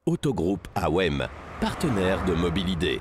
Autogroupe AOM, partenaire de Mobilidé.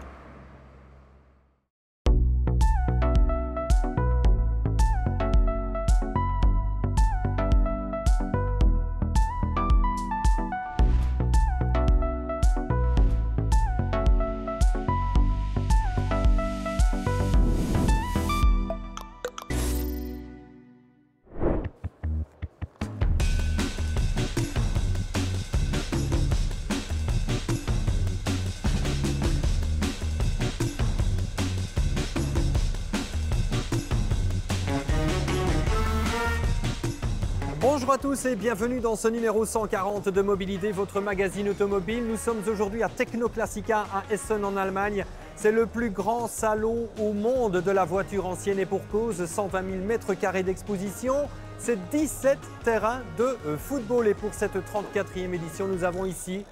Bonjour à tous et bienvenue dans ce numéro 140 de Mobilidé, votre magazine automobile. Nous sommes aujourd'hui à Technoclassica à Essen en Allemagne. C'est le plus grand salon au monde de la voiture ancienne et pour cause, 120 000 mètres carrés d'exposition. C'est 17 terrains de football et pour cette 34e édition, nous avons ici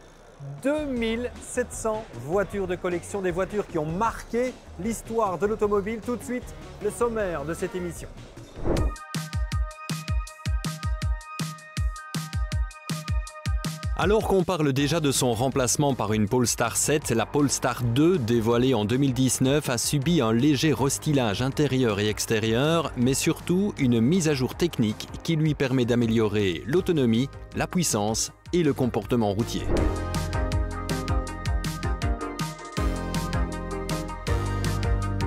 2700 voitures de collection, des voitures qui ont marqué l'histoire de l'automobile. Tout de suite, le sommaire de cette émission. Alors qu'on parle déjà de son remplacement par une Polestar 7, la Polestar 2, dévoilée en 2019, a subi un léger restylage intérieur et extérieur, mais surtout une mise à jour technique qui lui permet d'améliorer l'autonomie, la puissance et le comportement routier.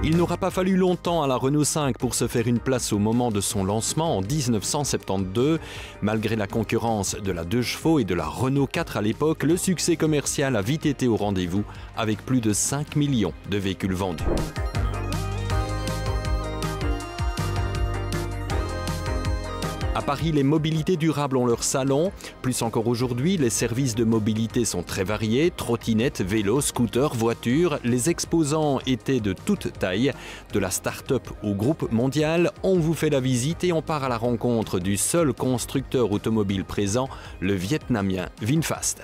Il n'aura pas fallu longtemps à la Renault 5 pour se faire une place au moment de son lancement en 1972. Malgré la concurrence de la 2 chevaux et de la Renault 4 à l'époque, le succès commercial a vite été au rendez-vous avec plus de 5 millions de véhicules vendus. À Paris, les mobilités durables ont leur salon. Plus encore aujourd'hui, les services de mobilité sont très variés. Trottinettes, vélos, scooters, voitures. Les exposants étaient de toute taille. De la start-up au groupe mondial, on vous fait la visite et on part à la rencontre du seul constructeur automobile présent, le vietnamien VinFast.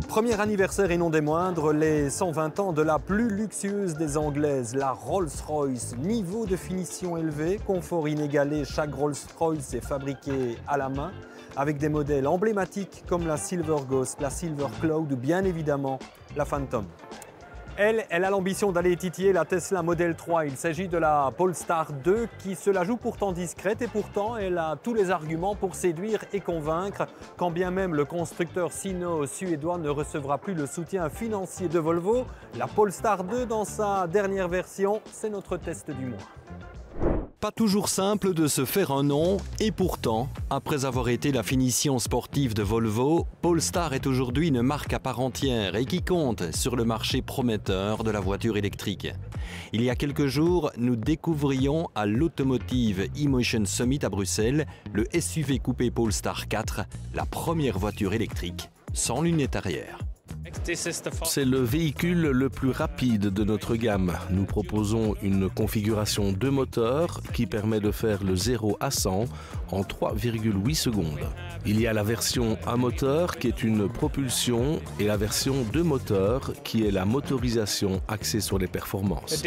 Premier anniversaire et non des moindres, les 120 ans de la plus luxueuse des Anglaises, la Rolls-Royce. Niveau de finition élevé, confort inégalé, chaque Rolls-Royce est fabriqué à la main avec des modèles emblématiques comme la Silver Ghost, la Silver Cloud ou bien évidemment la Phantom. Elle a l'ambition d'aller titiller la Tesla Model 3. Il s'agit de la Polestar 2 qui se la joue pourtant discrète et pourtant elle a tous les arguments pour séduire et convaincre. Quand bien même le constructeur sino-suédois ne recevra plus le soutien financier de Volvo, la Polestar 2 dans sa dernière version, c'est notre test du mois. Pas toujours simple de se faire un nom, et pourtant, après avoir été la finition sportive de Volvo, Polestar est aujourd'hui une marque à part entière et qui compte sur le marché prometteur de la voiture électrique. Il y a quelques jours, nous découvrions à l'Automotive eMotion Summit à Bruxelles le SUV coupé Polestar 4, la première voiture électrique sans lunettes arrière. C'est le véhicule le plus rapide de notre gamme. Nous proposons une configuration 2 moteurs qui permet de faire le 0 à 100 en 3,8 secondes. Il y a la version 1 moteur qui est une propulsion et la version 2 moteurs qui est la motorisation axée sur les performances.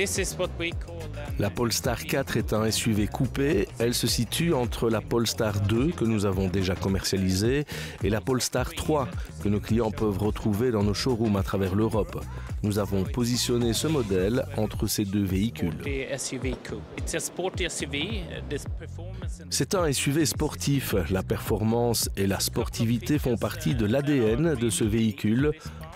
La Polestar 4 est un SUV coupé. Elle se situe entre la Polestar 2 que nous avons déjà commercialisée et la Polestar 3 que nos clients peuvent retrouver dans nos showrooms à travers l'Europe. Nous avons positionné ce modèle entre ces deux véhicules. C'est un SUV sportif. La performance et la sportivité font partie de l'ADN de ce véhicule.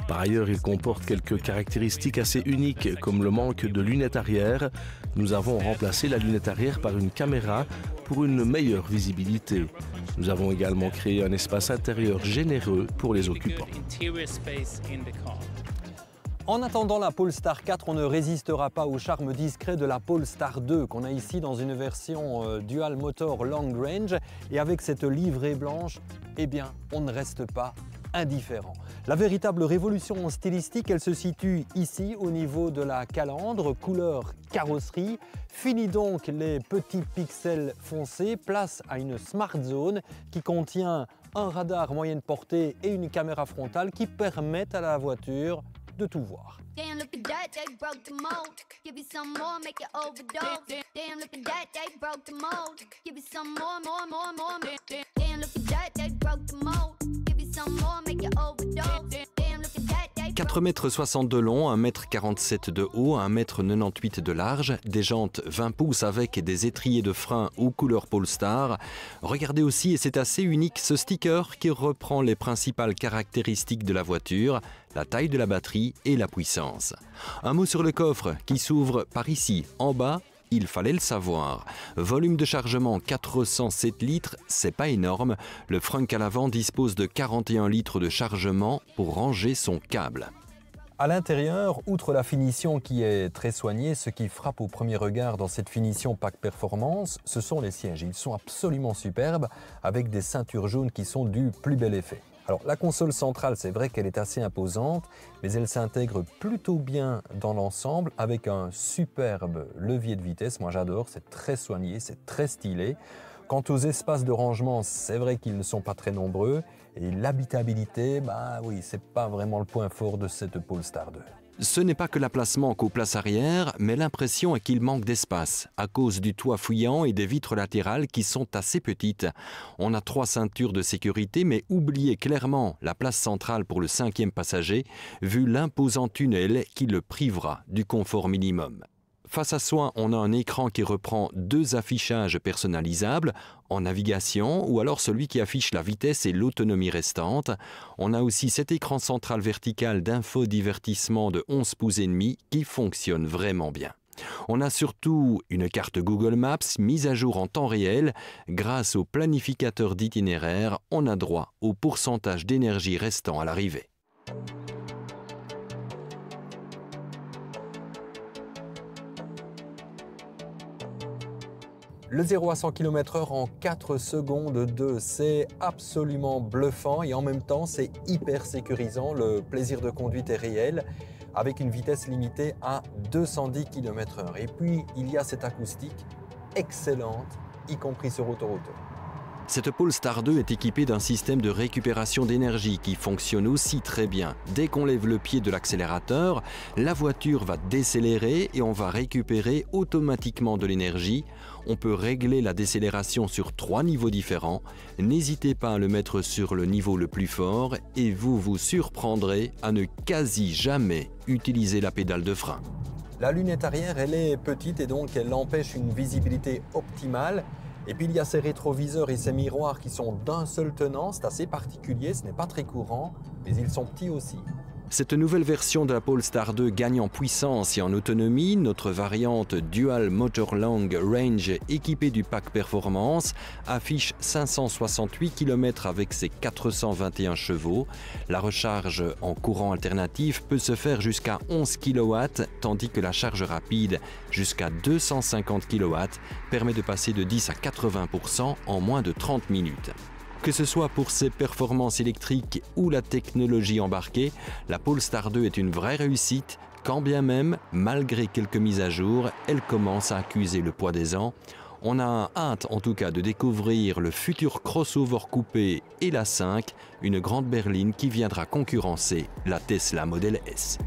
Par ailleurs, il comporte quelques caractéristiques assez uniques, comme le manque de lunettes arrière. Nous avons remplacé la lunette arrière par une caméra pour une meilleure visibilité. Nous avons également créé un espace intérieur généreux pour les occupants. En attendant la Polestar 4, on ne résistera pas au charme discret de la Polestar 2 qu'on a ici dans une version dual motor long range. Et avec cette livrée blanche, eh bien, on ne reste pas indifférent. La véritable révolution stylistique, elle se situe ici au niveau de la calandre, couleur carrosserie. Fini donc les petits pixels foncés, place à une Smart Zone qui contient un radar moyenne portée et une caméra frontale qui permettent à la voiture de tout voir. Damn, look at that, they broke the mold. Give you some more, make it overdose. Damn, look at that, they broke the mold. Give you some more. Damn, 4,60 m de long, 1,47 m de haut, 1,98 m de large, des jantes 20 pouces avec des étriers de frein aux couleurs Polestar. Regardez aussi, et c'est assez unique, ce sticker qui reprend les principales caractéristiques de la voiture, la taille de la batterie et la puissance. Un mot sur le coffre qui s'ouvre par ici, en bas. Il fallait le savoir. Volume de chargement 407 litres, c'est pas énorme. Le frunk à l'avant dispose de 41 litres de chargement pour ranger son câble. À l'intérieur, outre la finition qui est très soignée, ce qui frappe au premier regard dans cette finition Pack Performance, ce sont les sièges. Ils sont absolument superbes avec des ceintures jaunes qui sont du plus bel effet. Alors la console centrale, c'est vrai qu'elle est assez imposante, mais elle s'intègre plutôt bien dans l'ensemble avec un superbe levier de vitesse. Moi j'adore, c'est très soigné, c'est très stylé. Quant aux espaces de rangement, c'est vrai qu'ils ne sont pas très nombreux. Et l'habitabilité, bah oui, c'est pas vraiment le point fort de cette Polestar 2. Ce n'est pas que la place manque aux places arrière, mais l'impression est qu'il manque d'espace, à cause du toit fouillant et des vitres latérales qui sont assez petites. On a 3 ceintures de sécurité, mais oubliez clairement la place centrale pour le 5e passager, vu l'imposant tunnel qui le privera du confort minimum. Face à soi, on a un écran qui reprend 2 affichages personnalisables, en navigation ou alors celui qui affiche la vitesse et l'autonomie restante. On a aussi cet écran central vertical d'infodivertissement de 11 pouces et demi qui fonctionne vraiment bien. On a surtout une carte Google Maps mise à jour en temps réel. Grâce au planificateur d'itinéraire, on a droit au pourcentage d'énergie restant à l'arrivée. Le 0 à 100 km/h en 4 secondes 2, c'est absolument bluffant et en même temps c'est hyper sécurisant. Le plaisir de conduite est réel avec une vitesse limitée à 210 km/h. Et puis il y a cette acoustique excellente, y compris sur autoroute. Cette Polestar 2 est équipée d'un système de récupération d'énergie qui fonctionne aussi très bien. Dès qu'on lève le pied de l'accélérateur, la voiture va décélérer et on va récupérer automatiquement de l'énergie. On peut régler la décélération sur 3 niveaux différents. N'hésitez pas à le mettre sur le niveau le plus fort et vous vous surprendrez à ne quasi jamais utiliser la pédale de frein. La lunette arrière, elle est petite et donc elle empêche une visibilité optimale. Et puis il y a ces rétroviseurs et ces miroirs qui sont d'un seul tenant, c'est assez particulier, ce n'est pas très courant, mais ils sont petits aussi. Cette nouvelle version de la Polestar 2 gagne en puissance et en autonomie. Notre variante Dual Motor Long Range équipée du pack Performance affiche 568 km avec ses 421 chevaux. La recharge en courant alternatif peut se faire jusqu'à 11 kW, tandis que la charge rapide jusqu'à 250 kW permet de passer de 10 à 80% en moins de 30 minutes. Que ce soit pour ses performances électriques ou la technologie embarquée, la Polestar 2 est une vraie réussite, quand bien même, malgré quelques mises à jour, elle commence à accuser le poids des ans. On a hâte en tout cas de découvrir le futur crossover coupé et la 5, une grande berline qui viendra concurrencer la Tesla Model S.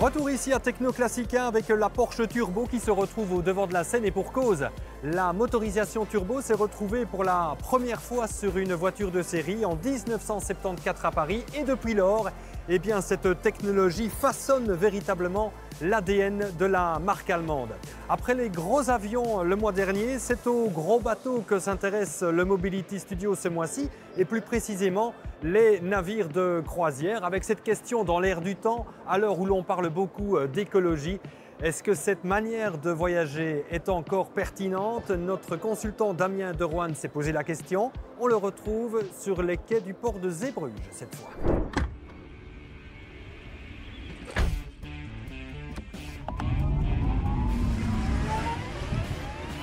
Retour ici à Techno Classica avec la Porsche Turbo qui se retrouve au devant de la scène et pour cause. La motorisation turbo s'est retrouvée pour la première fois sur une voiture de série en 1974 à Paris et depuis lors, eh bien, cette technologie façonne véritablement l'ADN de la marque allemande. Après les gros avions le mois dernier, c'est aux gros bateaux que s'intéresse le Mobility Studio ce mois-ci et plus précisément les navires de croisière avec cette question dans l'air du temps à l'heure où l'on parle beaucoup d'écologie. Est-ce que cette manière de voyager est encore pertinente? Notre consultant Damien Derouane s'est posé la question. On le retrouve sur les quais du port de Zeebrugge cette fois.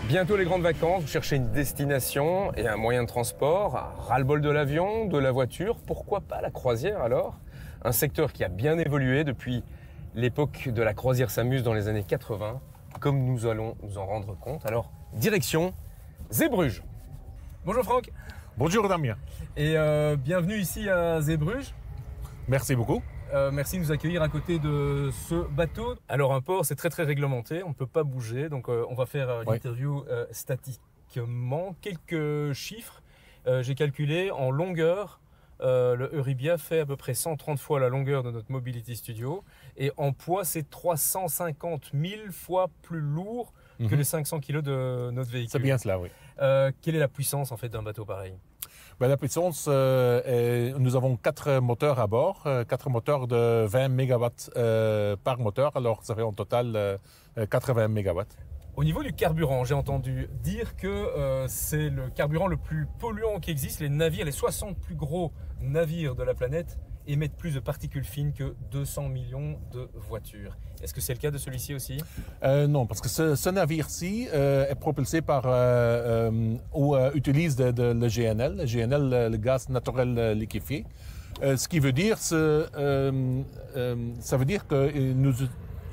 Bientôt les grandes vacances, vous cherchez une destination et un moyen de transport, ras-le-bol de l'avion, de la voiture, pourquoi pas la croisière alors? Un secteur qui a bien évolué depuis l'époque de la croisière s'amuse dans les années 80. comme nous allons nous en rendre compte. Alors, direction Zeebrugge. Bonjour Franck. Bonjour Damien. Et bienvenue ici à Zeebrugge. Merci beaucoup. Merci de nous accueillir à côté de ce bateau. Alors un port, c'est très réglementé, on ne peut pas bouger, donc on va faire l'interview statiquement. Quelques chiffres, j'ai calculé en longueur, le Euribia fait à peu près 130 fois la longueur de notre Mobility Studio, et en poids, c'est 350 000 fois plus lourd que les 500 kg de notre véhicule. C'est bien cela, oui. Quelle est la puissance en fait d'un bateau pareil? La puissance, nous avons 4 moteurs à bord, 4 moteurs de 20 MW par moteur, alors ça fait en total 80 MW. Au niveau du carburant, j'ai entendu dire que c'est le carburant le plus polluant qui existe. Les navires, les 60 plus gros navires de la planète émettent plus de particules fines que 200 millions de voitures. Est-ce que c'est le cas de celui-ci aussi? Non, parce que ce navire-ci est propulsé par ou utilise le GNL. Le GNL, le gaz naturel liquéfié. Ce qui veut dire, ça veut dire que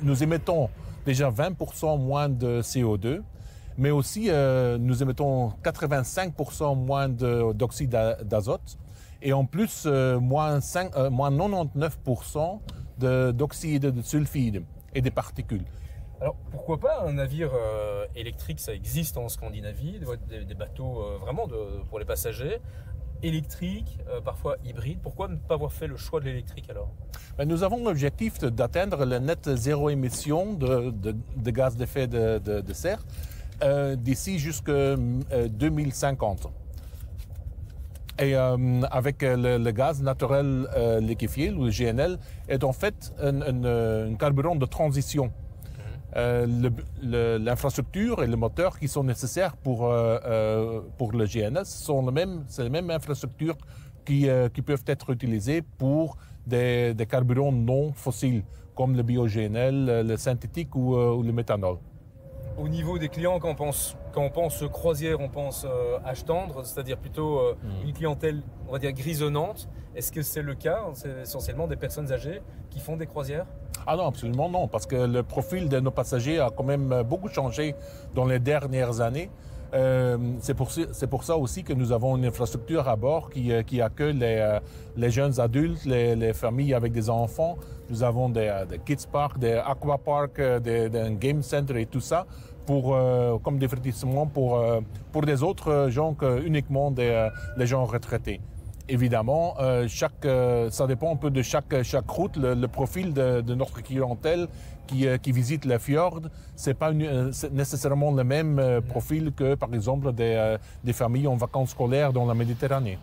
nous émettons déjà 20% moins de CO2, mais aussi nous émettons 85% moins d'oxyde d'azote. Et en plus, moins 99% d'oxyde de sulfide et des particules. Alors pourquoi pas un navire électrique? Ça existe en Scandinavie, des bateaux vraiment pour les passagers, électriques, parfois hybrides. Pourquoi ne pas avoir fait le choix de l'électrique alors? Nous avons l'objectif d'atteindre le net zéro émission de gaz d'effet de serre d'ici jusqu'à 2050. Et avec le gaz naturel liquéfié, le GNL, est en fait un carburant de transition. L'infrastructure et le moteur qui sont nécessaires pour le GNL, c'est les mêmes infrastructures qui peuvent être utilisées pour des carburants non fossiles, comme le bio-GNL, le synthétique ou le méthanol. Au niveau des clients, quand on pense croisière, on pense âge tendre, c'est-à-dire plutôt une clientèle, on va dire, grisonnante. Est-ce que c'est le cas? C'est essentiellement des personnes âgées qui font des croisières? Ah non, absolument non, parce que le profil de nos passagers a quand même beaucoup changé dans les dernières années. C'est pour ça aussi que nous avons une infrastructure à bord qui accueille les jeunes adultes, les familles avec des enfants. Nous avons des kids parks, des aquaparks, des game centers et tout ça comme divertissement pour des autres gens que uniquement les gens retraités. Évidemment, ça dépend un peu de chaque route, le profil de notre clientèle qui visite les fjords. C'est pas nécessairement le même profil que, par exemple, des familles en vacances scolaires dans la Méditerranée.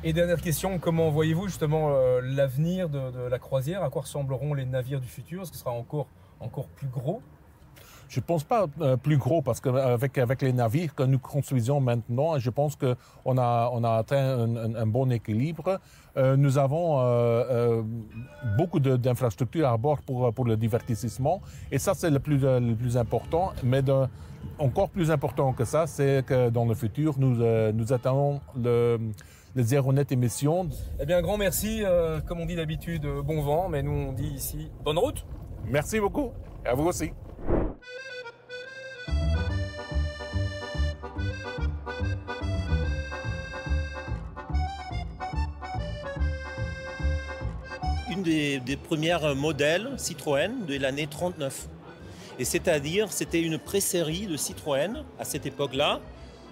Et dernière question, comment voyez-vous justement l'avenir de la croisière? À quoi ressembleront les navires du futur? Est-ce que ce sera encore plus gros? Je ne pense pas plus gros parce qu'avec les navires que nous construisons maintenant, je pense qu'on a atteint un bon équilibre. Nous avons beaucoup d'infrastructures à bord pour le divertissement et ça c'est le plus important. Mais encore plus important que ça, c'est que dans le futur, nous attendons le zéro net émission. Eh bien, un grand merci. Comme on dit d'habitude, bon vent, mais nous on dit ici bonne route. Merci beaucoup. Et à vous aussi. Une des premières modèles Citroën de l'année 39. Et c'est-à-dire, c'était une pré-série de Citroën à cette époque-là.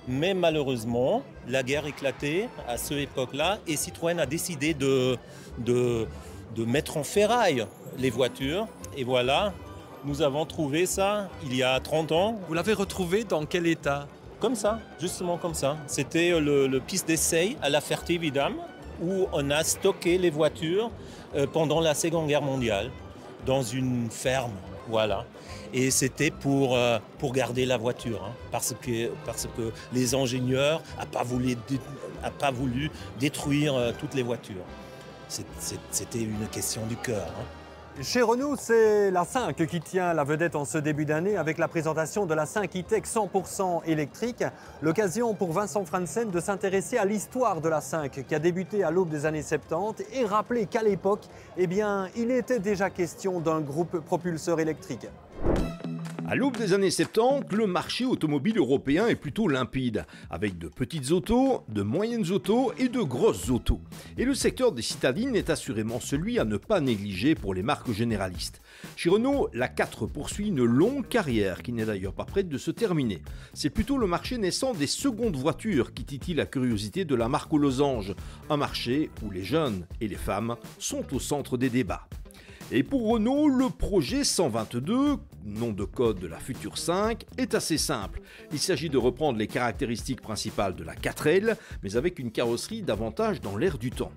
Mais malheureusement, la guerre éclatait à cette époque-là et Citroën a décidé de mettre en ferraille les voitures. Et voilà, nous avons trouvé ça il y a 30 ans. Vous l'avez retrouvé dans quel état? Comme ça, justement comme ça. C'était le piste d'essai à La Ferté-Vidame où on a stocké les voitures pendant la Seconde Guerre mondiale dans une ferme, voilà. Et c'était pour garder la voiture, hein, parce que les ingénieurs n'ont pas voulu détruire toutes les voitures. C'était une question du cœur. Hein. Chez Renault, c'est la 5 qui tient la vedette en ce début d'année avec la présentation de la 5 E-Tech 100% électrique. L'occasion pour Vincent Franssen de s'intéresser à l'histoire de la 5 qui a débuté à l'aube des années 70 et rappeler qu'à l'époque, il était déjà question d'un groupe propulseur électrique. À l'aube des années 70, le marché automobile européen est plutôt limpide, avec de petites autos, de moyennes autos et de grosses autos. Et le secteur des citadines est assurément celui à ne pas négliger pour les marques généralistes. Chez Renault, la 4 poursuit une longue carrière qui n'est d'ailleurs pas prête de se terminer. C'est plutôt le marché naissant des secondes voitures qui titille la curiosité de la marque aux losanges, un marché où les jeunes et les femmes sont au centre des débats. Et pour Renault, le projet 122, nom de code de la future 5, est assez simple. Il s'agit de reprendre les caractéristiques principales de la 4L, mais avec une carrosserie davantage dans l'air du temps.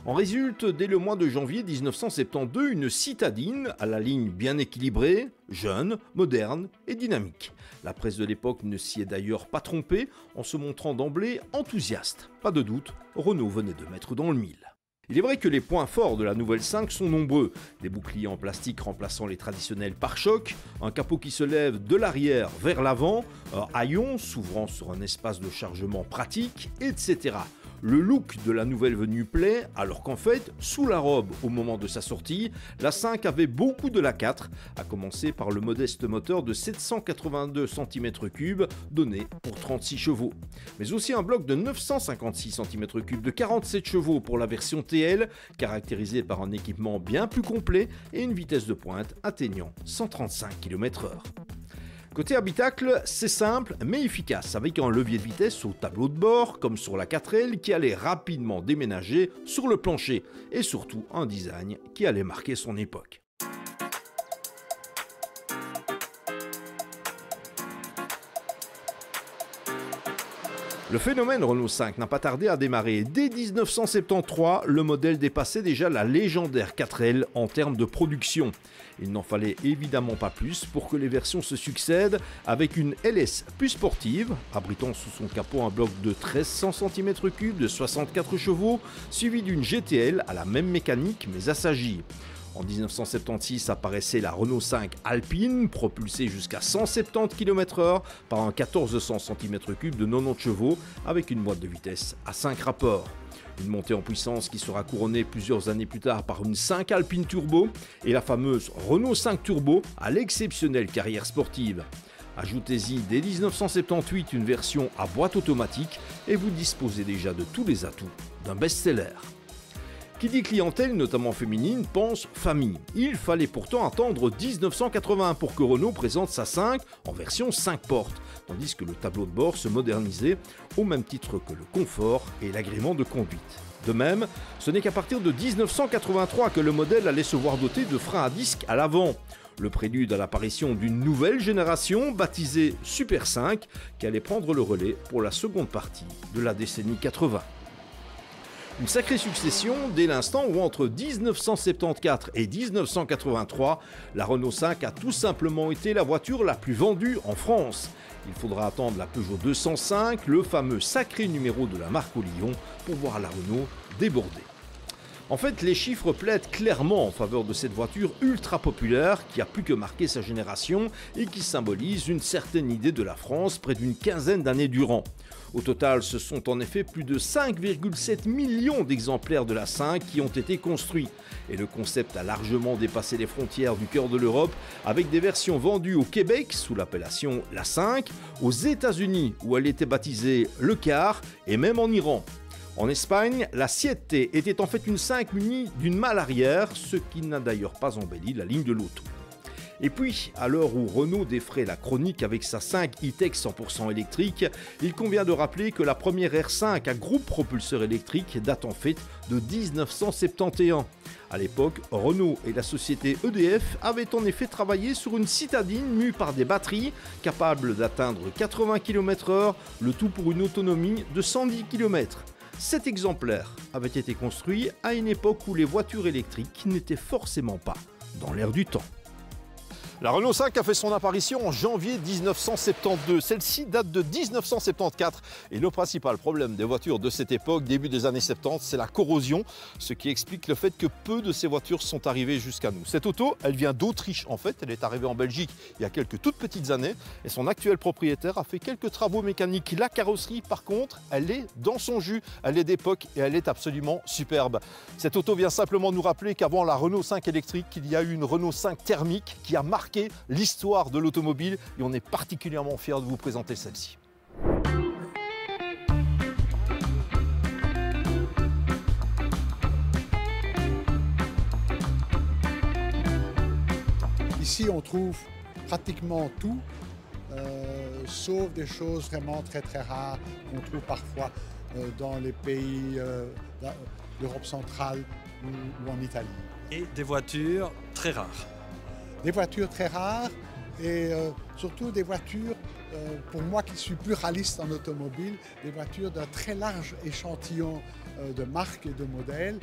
En résulte, dès le mois de janvier 1972, une citadine à la ligne bien équilibrée, jeune, moderne et dynamique. La presse de l'époque ne s'y est d'ailleurs pas trompée en se montrant d'emblée enthousiaste. Pas de doute, Renault venait de mettre dans le mille. Il est vrai que les points forts de la nouvelle 5 sont nombreux. Des boucliers en plastique remplaçant les traditionnels pare-chocs, un capot qui se lève de l'arrière vers l'avant, un haillon s'ouvrant sur un espace de chargement pratique, etc. Le look de la nouvelle venue plaît, alors qu'en fait, sous la robe au moment de sa sortie, la 5 avait beaucoup de la 4, à commencer par le modeste moteur de 782 cm3 donné pour 36 chevaux. Mais aussi un bloc de 956 cm3 de 47 chevaux pour la version TL, caractérisée par un équipement bien plus complet et une vitesse de pointe atteignant 135 km/h. Côté habitacle, c'est simple mais efficace, avec un levier de vitesse au tableau de bord, comme sur la 4L, qui allait rapidement déménager sur le plancher, et surtout un design qui allait marquer son époque. Le phénomène Renault 5 n'a pas tardé à démarrer. Dès 1973, le modèle dépassait déjà la légendaire 4L en termes de production. Il n'en fallait évidemment pas plus pour que les versions se succèdent, avec une LS plus sportive, abritant sous son capot un bloc de 1300 cm3 de 64 chevaux, suivi d'une GTL à la même mécanique mais assagie. En 1976 apparaissait la Renault 5 Alpine, propulsée jusqu'à 170 km/h par un 1400 cm3 de 90 chevaux avec une boîte de vitesse à 5 rapports. Une montée en puissance qui sera couronnée plusieurs années plus tard par une 5 Alpine Turbo et la fameuse Renault 5 Turbo à l'exceptionnelle carrière sportive. Ajoutez-y dès 1978 une version à boîte automatique et vous disposez déjà de tous les atouts d'un best-seller. Qui dit clientèle, notamment féminine, pense famille. Il fallait pourtant attendre 1981 pour que Renault présente sa 5 en version 5 portes, tandis que le tableau de bord se modernisait au même titre que le confort et l'agrément de conduite. De même, ce n'est qu'à partir de 1983 que le modèle allait se voir doté de freins à disque à l'avant. Le prélude à l'apparition d'une nouvelle génération baptisée Super 5 qui allait prendre le relais pour la seconde partie de la décennie 80. Une sacrée succession dès l'instant où entre 1974 et 1983, la Renault 5 a tout simplement été la voiture la plus vendue en France. Il faudra attendre la Peugeot 205, le fameux sacré numéro de la marque au lion, pour voir la Renault déborder. En fait, les chiffres plaident clairement en faveur de cette voiture ultra populaire qui a plus que marqué sa génération et qui symbolise une certaine idée de la France près d'une quinzaine d'années durant. Au total, ce sont en effet plus de 5,7 millions d'exemplaires de la 5 qui ont été construits. Et le concept a largement dépassé les frontières du cœur de l'Europe, avec des versions vendues au Québec sous l'appellation la 5, aux États-Unis où elle était baptisée le Car et même en Iran. En Espagne, la Siete était en fait une 5 munie d'une malle arrière, ce qui n'a d'ailleurs pas embelli la ligne de l'auto. Et puis, à l'heure où Renault défraie la chronique avec sa 5 E-Tech 100% électrique, il convient de rappeler que la première R5 à groupe propulseur électrique date en fait de 1971. À l'époque, Renault et la société EDF avaient en effet travaillé sur une citadine mue par des batteries capables d'atteindre 80 km/h, le tout pour une autonomie de 110 km. Cet exemplaire avait été construit à une époque où les voitures électriques n'étaient forcément pas dans l'air du temps. La Renault 5 a fait son apparition en janvier 1972. Celle-ci date de 1974 et le principal problème des voitures de cette époque, début des années 70, c'est la corrosion, ce qui explique le fait que peu de ces voitures sont arrivées jusqu'à nous. Cette auto, elle vient d'Autriche en fait, elle est arrivée en Belgique il y a quelques toutes petites années et son actuel propriétaire a fait quelques travaux mécaniques. La carrosserie par contre, elle est dans son jus, elle est d'époque et elle est absolument superbe. Cette auto vient simplement nous rappeler qu'avant la Renault 5 électrique, il y a eu une Renault 5 thermique qui a marqué marqué l'histoire de l'automobile et on est particulièrement fiers de vous présenter celle-ci. Ici, on trouve pratiquement tout, sauf des choses vraiment très très rares qu'on trouve parfois dans les pays d'Europe centrale ou en Italie. Et des voitures très rares. Des voitures très rares et surtout des voitures, pour moi qui suis pluraliste en automobile, des voitures d'un très large échantillon de marques et de modèles.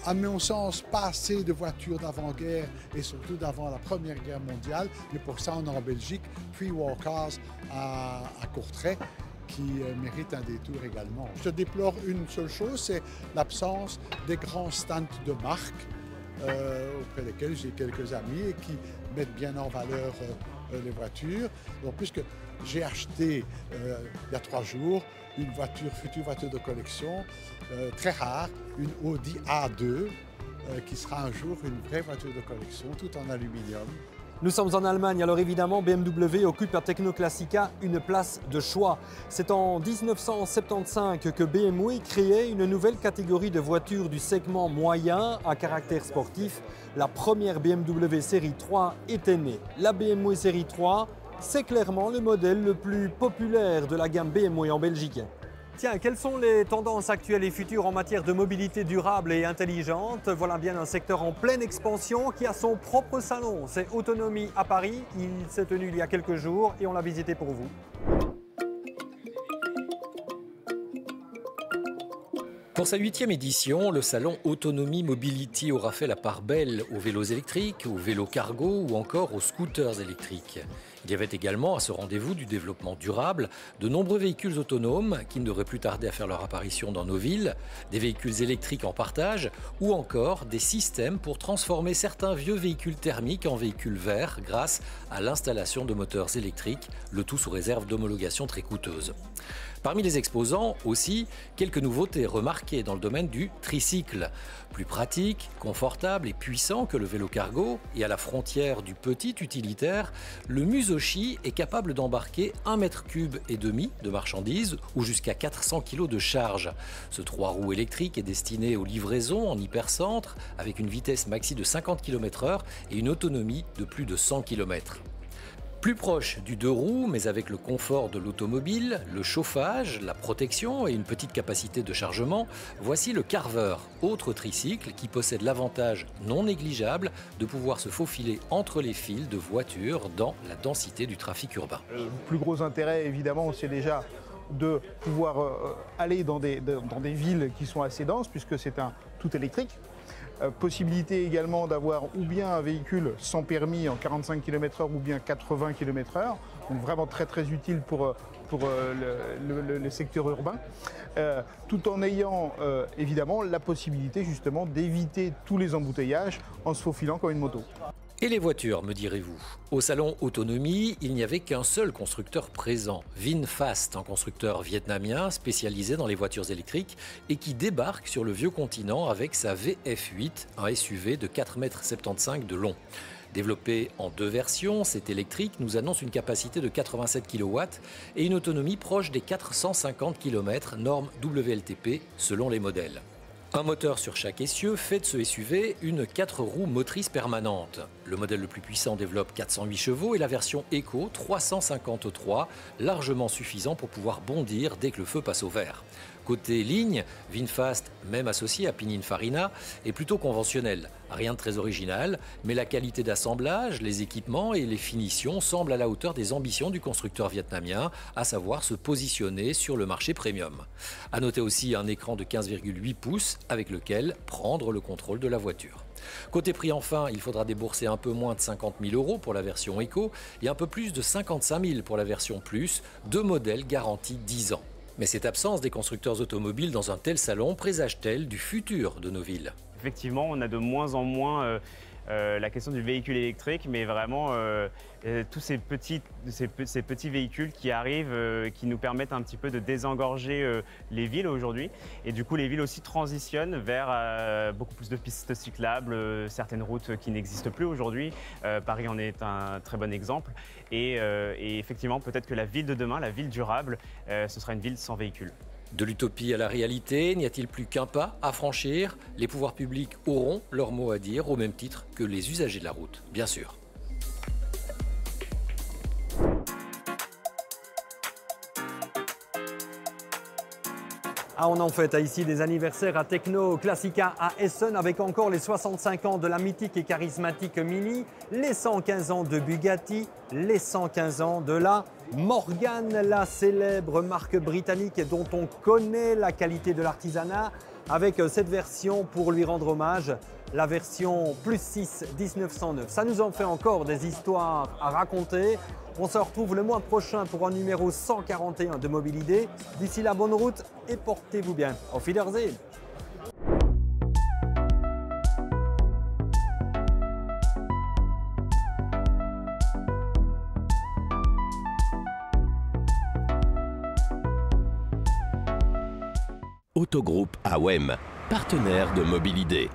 À mon sens, pas assez de voitures d'avant-guerre et surtout d'avant la Première Guerre mondiale, mais pour ça on a en Belgique Pre-War Cars à Courtrai qui mérite un détour également. Je déplore une seule chose, c'est l'absence des grands stands de marque auprès desquels j'ai quelques amis et qui mettent bien en valeur les voitures. Donc, puisque j'ai acheté il y a 3 jours une future voiture de collection très rare, une Audi A2 qui sera un jour une vraie voiture de collection, tout en aluminium. Nous sommes en Allemagne, alors évidemment BMW occupe à Technoclassica une place de choix. C'est en 1975 que BMW créait une nouvelle catégorie de voitures du segment moyen à caractère sportif. La première BMW Série 3 était née. La BMW Série 3, c'est clairement le modèle le plus populaire de la gamme BMW en Belgique. Tiens, quelles sont les tendances actuelles et futures en matière de mobilité durable et intelligente? Voilà bien un secteur en pleine expansion qui a son propre salon. C'est Autonomie à Paris. Il s'est tenu il y a quelques jours et on l'a visité pour vous. Pour sa 8e édition, le salon Autonomie Mobility aura fait la part belle aux vélos électriques, aux vélos cargo ou encore aux scooters électriques. Il y avait également à ce rendez-vous du développement durable de nombreux véhicules autonomes qui ne devraient plus tarder à faire leur apparition dans nos villes, des véhicules électriques en partage ou encore des systèmes pour transformer certains vieux véhicules thermiques en véhicules verts grâce à l'installation de moteurs électriques, le tout sous réserve d'homologation très coûteuse. Parmi les exposants aussi, quelques nouveautés remarquées dans le domaine du tricycle. Plus pratique, confortable et puissant que le vélo cargo et à la frontière du petit utilitaire, le Musoshi est capable d'embarquer 1,5 m de marchandises ou jusqu'à 400 kg de charge. Ce 3 roues électrique est destiné aux livraisons en hypercentre avec une vitesse maxi de 50 km/h et une autonomie de plus de 100 km. Plus proche du 2 roues, mais avec le confort de l'automobile, le chauffage, la protection et une petite capacité de chargement, voici le Carver, autre tricycle qui possède l'avantage non négligeable de pouvoir se faufiler entre les files de voitures dans la densité du trafic urbain. Le plus gros intérêt, évidemment, c'est déjà de pouvoir aller dans des villes qui sont assez denses, puisque c'est un tout électrique. Possibilité également d'avoir ou bien un véhicule sans permis en 45 km/h ou bien 80 km/h, donc vraiment très très utile pour le secteur urbain, tout en ayant évidemment la possibilité justement d'éviter tous les embouteillages en se faufilant comme une moto. Et les voitures, me direz-vous? Au salon Autonomie, il n'y avait qu'un seul constructeur présent, VinFast, un constructeur vietnamien spécialisé dans les voitures électriques et qui débarque sur le vieux continent avec sa VF8, un SUV de 4,75 m de long. Développé en 2 versions, cet électrique nous annonce une capacité de 87 kW et une autonomie proche des 450 km, norme WLTP selon les modèles. Un moteur sur chaque essieu fait de ce SUV une 4 roues motrices permanente. Le modèle le plus puissant développe 408 chevaux et la version Eco 353, largement suffisant pour pouvoir bondir dès que le feu passe au vert. Côté ligne, VinFast, même associé à Pininfarina, est plutôt conventionnel. Rien de très original, mais la qualité d'assemblage, les équipements et les finitions semblent à la hauteur des ambitions du constructeur vietnamien, à savoir se positionner sur le marché premium. À noter aussi un écran de 15,8 pouces avec lequel prendre le contrôle de la voiture. Côté prix enfin, il faudra débourser un peu moins de 50 000 € pour la version Eco et un peu plus de 55 000 pour la version Plus, 2 modèles garantis 10 ans. Mais cette absence des constructeurs automobiles dans un tel salon présage-t-elle du futur de nos villes? Effectivement, on a de moins en moins la question du véhicule électrique, mais vraiment tous ces petits véhicules qui arrivent, qui nous permettent un petit peu de désengorger les villes aujourd'hui. Et du coup, les villes aussi transitionnent vers beaucoup plus de pistes cyclables, certaines routes qui n'existent plus aujourd'hui. Paris en est un très bon exemple. Et effectivement, peut-être que la ville de demain, la ville durable, ce sera une ville sans véhicules. De l'utopie à la réalité, n'y a-t-il plus qu'un pas à franchir? Les pouvoirs publics auront leur mot à dire, au même titre que les usagers de la route, bien sûr. Ah, on en fête ici des anniversaires à Techno Classica à Essen avec encore les 65 ans de la mythique et charismatique Mini, les 115 ans de Bugatti, les 115 ans de la Morgan, la célèbre marque britannique dont on connaît la qualité de l'artisanat, avec cette version pour lui rendre hommage, la version plus 6 1909. Ça nous en fait encore des histoires à raconter. On se retrouve le mois prochain pour un numéro 141 de Mobilidé. D'ici là, bonne route et portez-vous bien. Auf Wiedersehen. Autogroupe AOM, partenaire de Mobilidé.